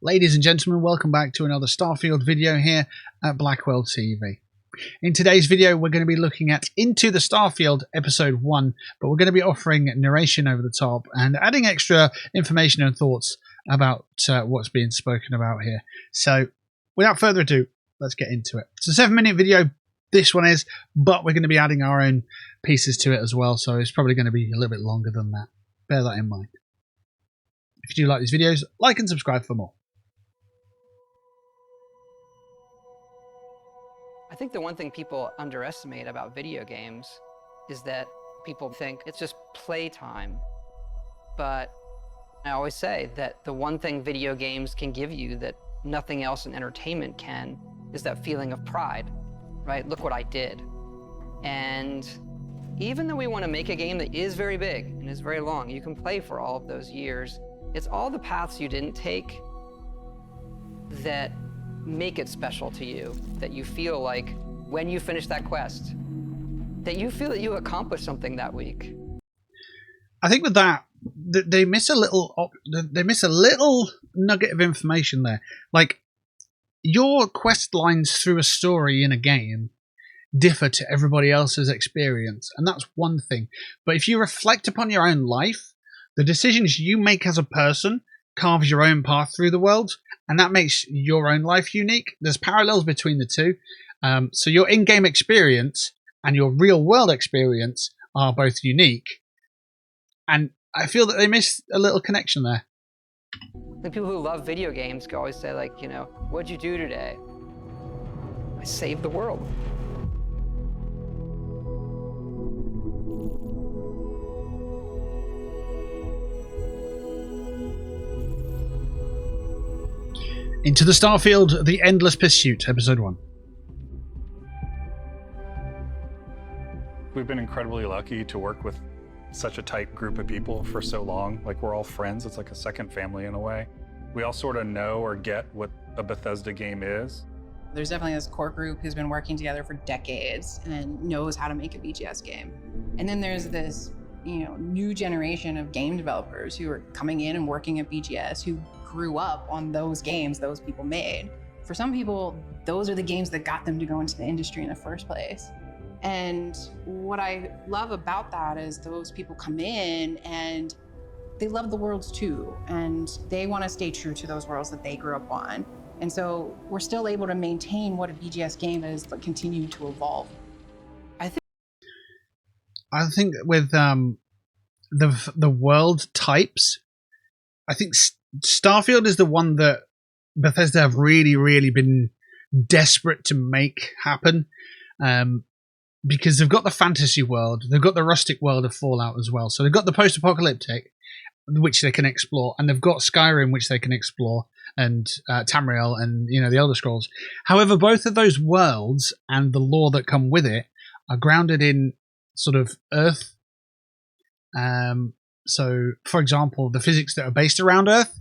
Ladies and gentlemen, welcome back to another Starfield video here at Blackwell TV. In today's video, we're going to be looking at Into the Starfield Episode 1, but we're going to be offering narration over the top and adding extra information and thoughts about what's being spoken about here. So, without further ado, let's get into it. It's a 7-minute video, this one is, but we're going to be adding our own pieces to it as well, so it's probably going to be a little bit longer than that. Bear that in mind. If you do like these videos, like and subscribe for more. I think the one thing people underestimate about video games is that people think it's just playtime. But I always say that the one thing video games can give you that nothing else in entertainment can is that feeling of pride, right? Look what I did. And even though we want to make a game that is very big and is very long, you can play for all of those years. It's all the paths you didn't take that make it special to you, that you feel like when you finish that quest, that you feel that you accomplished something that week. I think with that, they miss a little nugget of information there. Like, your quest lines through a story in a game differ to everybody else's experience, and that's one thing. But if you reflect upon your own life, the decisions you make as a person carves your own path through the world, and that makes your own life unique. There's parallels between the two. So your in-game experience and your real-world experience are both unique. And I feel that they missed a little connection there. The people who love video games can always say, like, you know, what'd you do today? I saved the world. Into the Starfield, The Endless Pursuit, Episode 1. We've been incredibly lucky to work with such a tight group of people for so long. Like, we're all friends. It's like a second family in a way. We all sort of know or get what a Bethesda game is. There's definitely this core group who's been working together for decades and knows how to make a BGS game. And then there's this, new generation of game developers who are coming in and working at BGS who grew up on those games those people made. For some people, those are the games that got them to go into the industry in the first place. And what I love about that is those people come in and they love the worlds too, and they want to stay true to those worlds that they grew up on. And so we're still able to maintain what a BGS game is, but continue to evolve. I think with the world types, I think Starfield is the one that Bethesda have really been desperate to make happen, because they've got the fantasy world, they've got the rustic world of Fallout as well. So they've got the post-apocalyptic, which they can explore, and they've got Skyrim, which they can explore, and Tamriel, and the Elder Scrolls. However, both of those worlds and the lore that come with it are grounded in sort of Earth. So, for example, the physics that are based around Earth,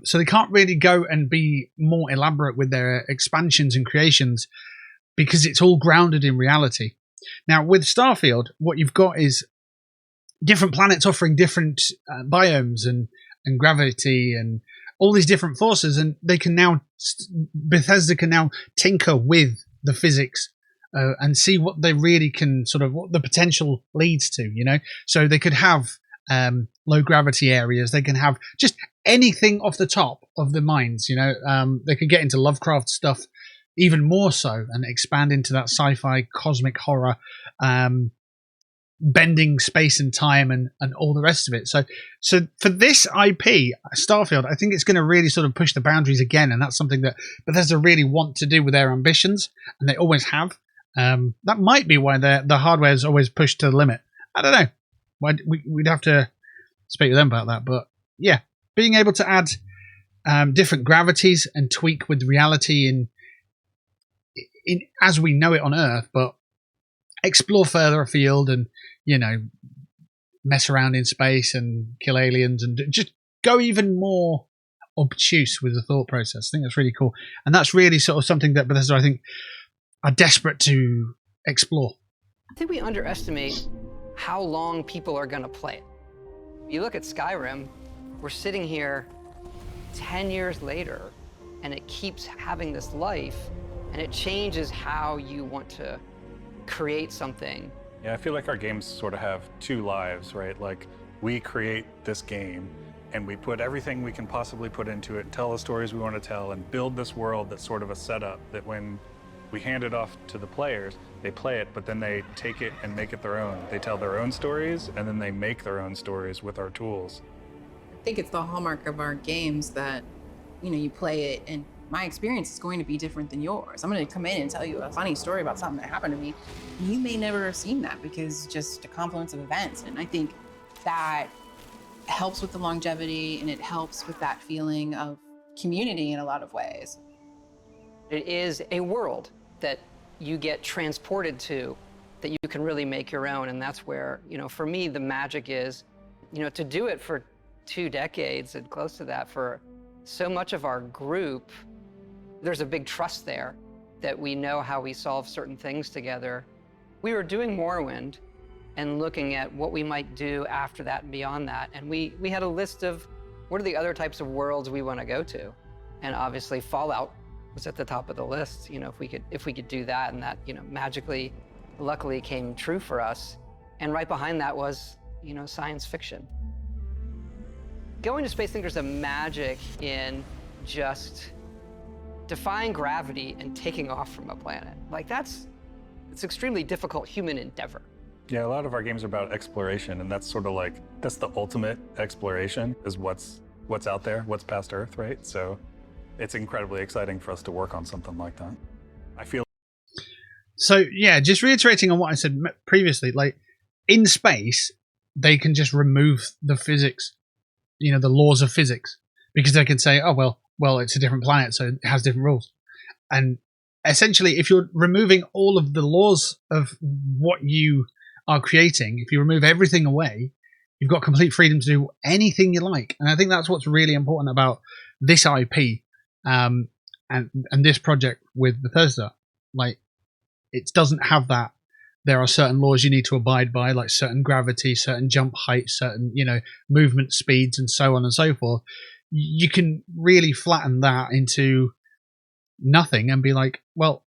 so they can't really go and be more elaborate with their expansions and creations because it's all grounded in reality. Now, with Starfield, what you've got is different planets offering different biomes and gravity and all these different forces, and they can now, Bethesda can now tinker with the physics and see what they really can, sort of what the potential leads to, So they could have low gravity areas, they can have just anything off the top of the mines, they could get into Lovecraft stuff even more so and expand into that sci-fi cosmic horror, bending space and time and all the rest of it. So for this IP, Starfield, I think it's going to really sort of push the boundaries again, and that's something that Bethesda really want to do with their ambitions, and they always have. That might be why the hardware is always pushed to the limit. I don't know. We'd have to speak with them about that. But yeah, being able to add different gravities and tweak with reality in as we know it on Earth, but explore further afield and mess around in space and kill aliens and just go even more obtuse with the thought process. I think that's really cool, and that's really sort of something that Bethesda, I think, are desperate to explore. I think we underestimate how long people are going to play it. You look at Skyrim, we're sitting here 10 years later, and it keeps having this life, and it changes how you want to create something. Yeah, I feel like our games sort of have two lives, right? Like, we create this game, and we put everything we can possibly put into it, tell the stories we want to tell, and build this world that's sort of a setup that when we hand it off to the players, they play it, but then they take it and make it their own. They tell their own stories, and then they make their own stories with our tools. I think it's the hallmark of our games that, you play it and my experience is going to be different than yours. I'm going to come in and tell you a funny story about something that happened to me. You may never have seen that because just a confluence of events. And I think that helps with the longevity, and it helps with that feeling of community in a lot of ways. It is a world that you get transported to that you can really make your own. And that's where, for me, the magic is, to do it for 2 decades and close to that for so much of our group, there's a big trust there that we know how we solve certain things together. We were doing Morrowind and looking at what we might do after that and beyond that. And we had a list of what are the other types of worlds we want to go to. And obviously Fallout was at the top of the list, if we could do that, and that, magically, luckily came true for us. And right behind that was, science fiction. Going to space, I think there's a magic in just defying gravity and taking off from a planet. Like it's extremely difficult human endeavor. Yeah, a lot of our games are about exploration, and that's sort of like, that's the ultimate exploration, is what's out there, what's past Earth, right? So it's incredibly exciting for us to work on something like that. I feel. So yeah, just reiterating on what I said previously, like in space, they can just remove the physics, the laws of physics, because they can say, oh, well, it's a different planet, so it has different rules. And essentially, if you're removing all of the laws of what you are creating, if you remove everything away, you've got complete freedom to do anything you like. And I think that's what's really important about this IP and this project with Bethesda. Like, it doesn't have that. There are certain laws you need to abide by, like certain gravity, certain jump heights, certain, movement speeds, and so on and so forth. You can really flatten that into nothing and be like, well,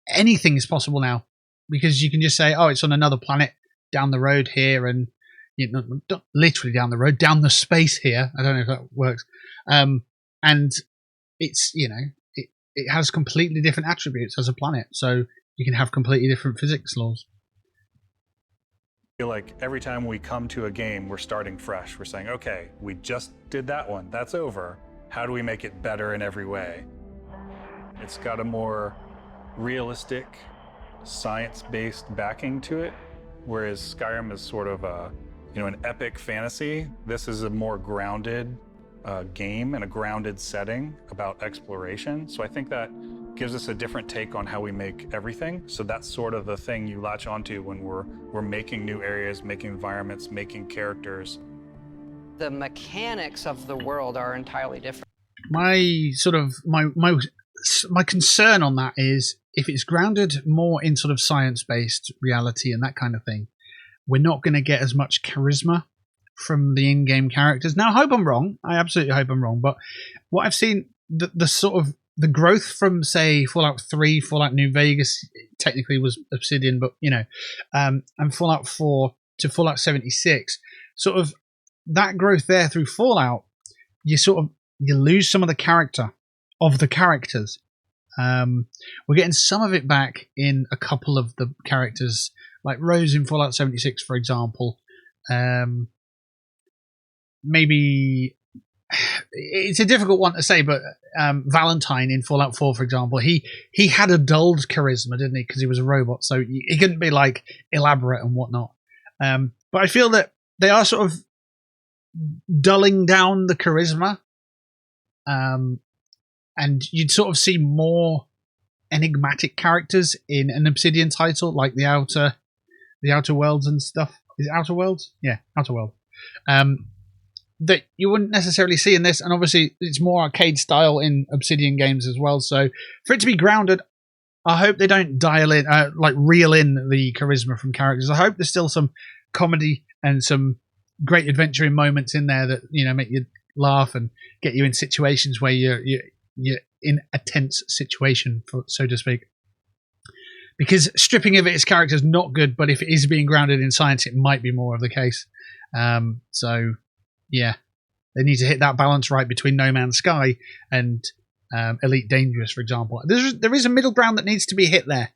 anything is possible now, because you can just say, oh, it's on another planet down the road here, and not literally down the road, down the space here. I don't know if that works. And it's, it has completely different attributes as a planet, so you can have completely different physics laws. I feel like every time we come to a game, we're starting fresh. We're saying, okay, we just did that one. That's over. How do we make it better in every way? It's got a more realistic, science-based backing to it, whereas Skyrim is sort of an epic fantasy. This is a more grounded game and a grounded setting about exploration. So I think that gives us a different take on how we make everything. So that's sort of the thing you latch onto when we're making new areas, making environments, making characters. The mechanics of the world are entirely different. My concern on that is, if it's grounded more in sort of science-based reality and that kind of thing, we're not going to get as much charisma from the in-game characters. Now, I hope I'm wrong. I absolutely hope I'm wrong. But what I've seen, the sort of the growth from, say, Fallout 3, Fallout New Vegas, technically was Obsidian, but, and Fallout 4 to Fallout 76, sort of that growth there through Fallout, you lose some of the character of the characters. We're getting some of it back in a couple of the characters, like Rose in Fallout 76, for example. Maybe it's a difficult one to say, but Valentine in Fallout 4, for example, he had a dulled charisma, didn't he? Because he was a robot, so he couldn't be like elaborate and whatnot. But I feel that they are sort of dulling down the charisma, and you'd sort of see more enigmatic characters in an Obsidian title, like the Outer Worlds and stuff. Is it Outer Worlds? Yeah, Outer World. That you wouldn't necessarily see in this, and obviously it's more arcade style in Obsidian games as well. So for it to be grounded, I hope they don't dial in, reel in the charisma from characters. I hope there's still some comedy and some great adventuring moments in there that make you laugh and get you in situations where you're in a tense situation, so to speak. Because stripping of its character is not good, but if it is being grounded in science, it might be more of the case. So, yeah, they need to hit that balance right between No Man's Sky and Elite Dangerous, for example. There is a middle ground that needs to be hit there.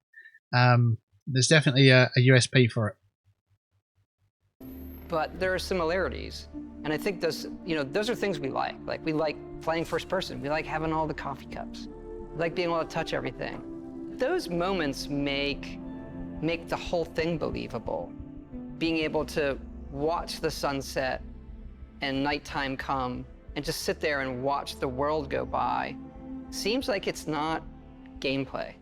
There's definitely a USP for it. But there are similarities, and I think those are things we like. Like, we like playing first person. We like having all the coffee cups. We like being able to touch everything. Those moments make the whole thing believable. Being able to watch the sunset and nighttime come and just sit there and watch the world go by seems like it's not gameplay,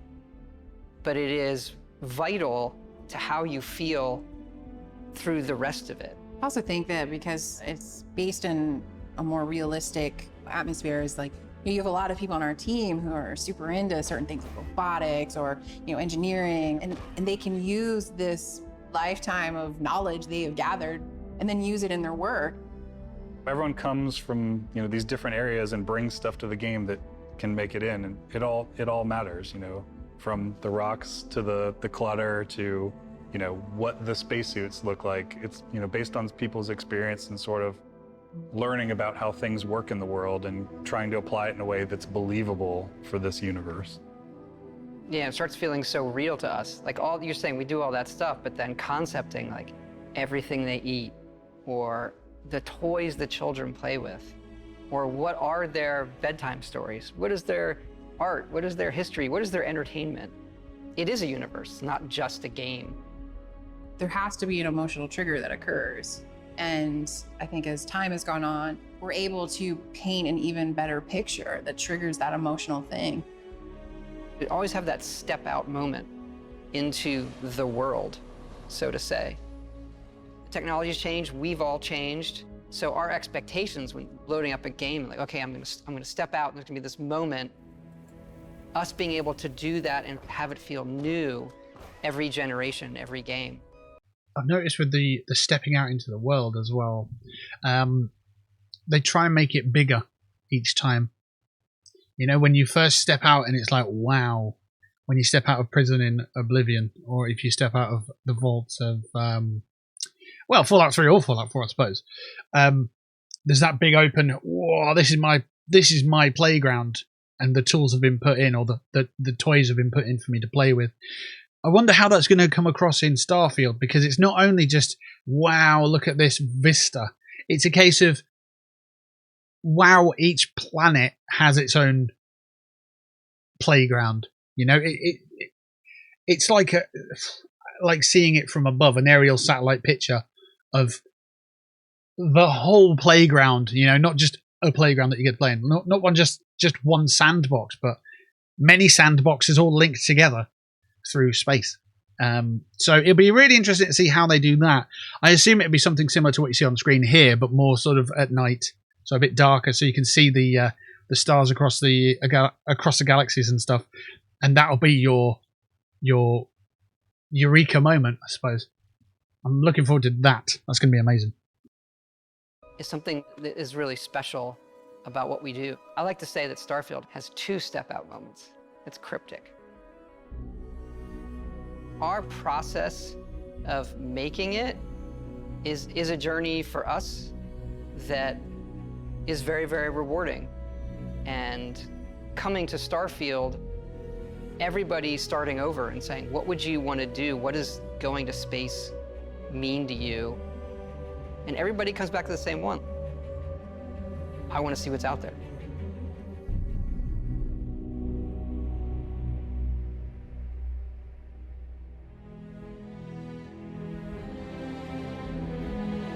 but it is vital to how you feel through the rest of it. I also think that because it's based in a more realistic atmosphere, is like, you have a lot of people on our team who are super into certain things like robotics or engineering, and they can use this lifetime of knowledge they have gathered and then use it in their work. Everyone comes from these different areas and brings stuff to the game that can make it in, and it all matters. From the rocks to the clutter to what the spacesuits look like. It's based on people's experience and sort of learning about how things work in the world and trying to apply it in a way that's believable for this universe. Yeah, it starts feeling so real to us. Like, all you're saying, we do all that stuff, but then concepting like everything they eat, or the toys the children play with, or what are their bedtime stories? What is their art? What is their history? What is their entertainment? It is a universe, not just a game. There has to be an emotional trigger that occurs. And I think as time has gone on, we're able to paint an even better picture that triggers that emotional thing. We always have that step out moment into the world, so to say. Technology's changed, we've all changed. So our expectations when loading up a game, like, okay, I'm gonna step out and there's gonna be this moment. Us being able to do that and have it feel new every generation, every game. I've noticed with the stepping out into the world as well, they try and make it bigger each time. When you first step out and it's like, wow. When you step out of prison in Oblivion, or if you step out of the vaults of, Fallout 3 or Fallout 4, I suppose. There's that big open, whoa, this is my playground, and the tools have been put in, or the toys have been put in for me to play with. I wonder how that's going to come across in Starfield, because it's not only just, wow, look at this vista. It's a case of, wow, each planet has its own playground. It's like seeing it from above, an aerial satellite picture of the whole playground. Not just a playground that you get playing, not one just one sandbox, but many sandboxes all linked together through space. So it'll be really interesting to see how they do that. I assume it'll be something similar to what you see on screen here, but more sort of at night, so a bit darker, so you can see the stars across the galaxies and stuff, and that'll be your eureka moment, I suppose. I'm looking forward to that. That's going to be amazing. It's something that is really special about what we do. I like to say that Starfield has 2 step-out moments. It's cryptic. Our process of making it is a journey for us that is very, very rewarding. And coming to Starfield, everybody's starting over and saying, what would you want to do? What does going to space mean to you? And everybody comes back to the same one. I want to see what's out there.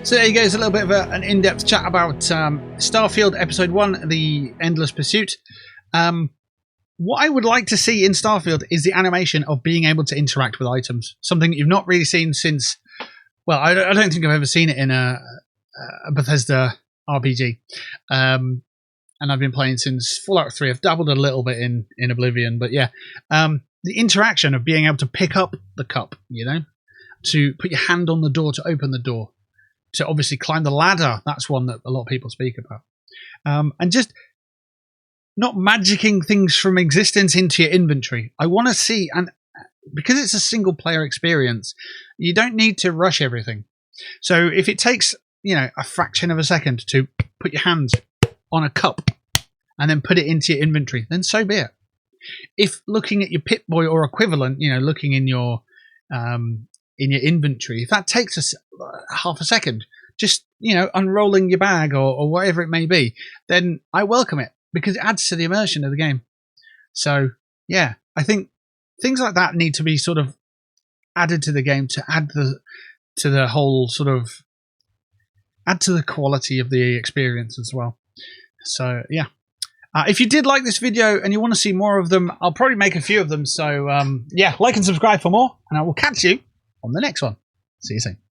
So there you go, it's a little bit of an in-depth chat about Starfield Episode 1, The Endless Pursuit. What I would like to see in Starfield is the animation of being able to interact with items. Something that you've not really seen since... Well, I don't think I've ever seen it in a Bethesda RPG. And I've been playing since Fallout 3. I've dabbled a little bit in Oblivion, but yeah. The interaction of being able to pick up the cup, to put your hand on the door to open the door, to obviously climb the ladder. That's one that a lot of people speak about. And just not magicking things from existence into your inventory. I want to see, and because it's a single player experience, you don't need to rush everything. So if it takes, a fraction of a second to put your hands on a cup and then put it into your inventory, then so be it. If looking at your Pip-Boy or equivalent, looking in your inventory, if that takes us half a second, just unrolling your bag or whatever it may be, then I welcome it because it adds to the immersion of the game. So yeah, I think things like that need to be sort of added to the game to add to the whole sort of add to the quality of the experience as well. So yeah. If you did like this video and you want to see more of them, I'll probably make a few of them. So yeah, like and subscribe for more, and I will catch you on the next one. See you soon.